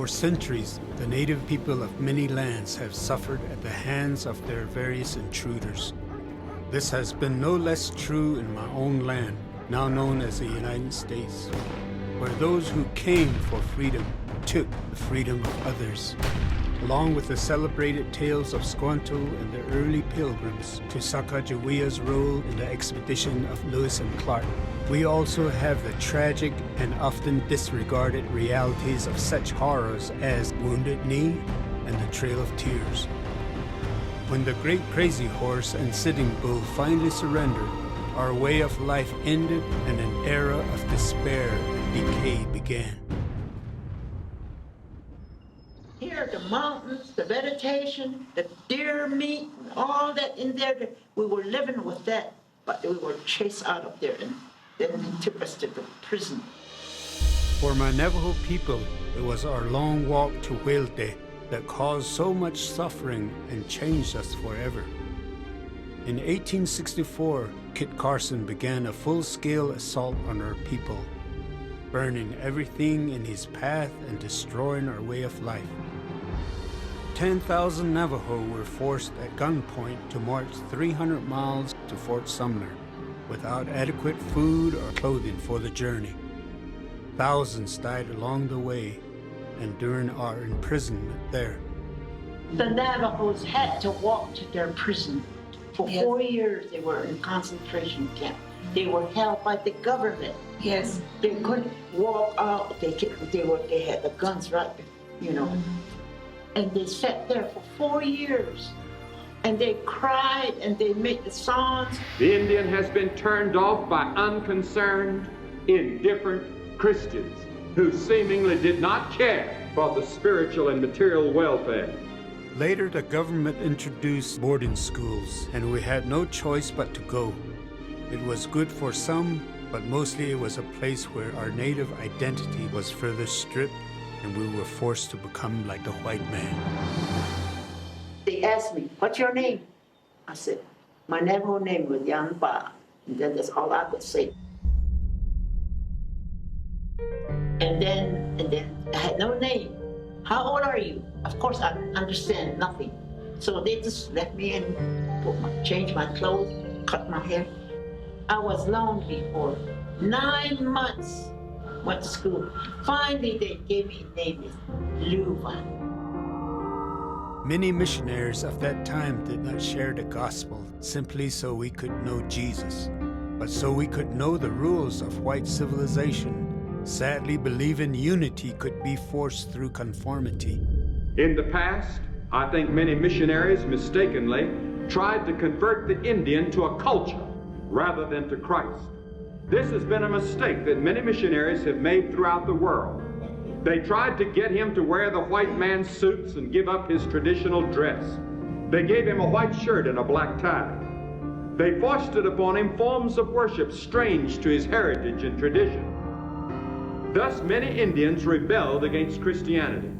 For centuries, the native people of many lands have suffered at the hands of their various intruders. This has been no less true in my own land, now known as the United States, where those who came for freedom took the freedom of others. Along with the celebrated tales of Squanto and the early pilgrims to Sacagawea's role in the expedition of Lewis and Clark, we also have the tragic and often disregarded realities of such horrors as Wounded Knee and the Trail of Tears. When the Great Crazy Horse and Sitting Bull finally surrendered, our way of life ended and an era of despair and decay began. Here, the mountains, the vegetation, the deer meat, all that in there, we were living with that, but we were chased out of there, and then they took us to the prison. For my Navajo people, it was our long walk to Huelte that caused so much suffering and changed us forever. In 1864, Kit Carson began a full-scale assault on our people, burning everything in his path and destroying our way of life. 10,000 Navajo were forced at gunpoint to march 300 miles to Fort Sumner without adequate food or clothing for the journey. Thousands died along the way and during our imprisonment there. The Navajos had to walk to their prison. For 4 years they were in concentration camp. They were held by the government. Yes. They couldn't walk out. They had the guns right, you know. And they sat there for 4 years. And they cried and they made the songs. The Indian has been turned off by unconcerned, indifferent Christians who seemingly did not care for the spiritual and material welfare. Later, the government introduced boarding schools, and we had no choice but to go. It was good for some, but mostly it was a place where our native identity was further stripped, and we were forced to become like the white man. They asked me, "What's your name?" I said, "My Navajo name was Yanba." And then that's all I could say. And then I had no name. "How old are you?" Of course, I understand nothing. So they just let me in, change my clothes, cut my hair. I was lonely for 9 months, went to school. Finally, they gave me a name, Luva. Many missionaries of that time did not share the gospel simply so we could know Jesus, but so we could know the rules of white civilization, sadly believing unity could be forced through conformity. In the past, I think many missionaries mistakenly tried to convert the Indian to a culture rather than to Christ. This has been a mistake that many missionaries have made throughout the world. They tried to get him to wear the white man's suits and give up his traditional dress. They gave him a white shirt and a black tie. They foisted upon him forms of worship strange to his heritage and tradition. Thus, many Indians rebelled against Christianity.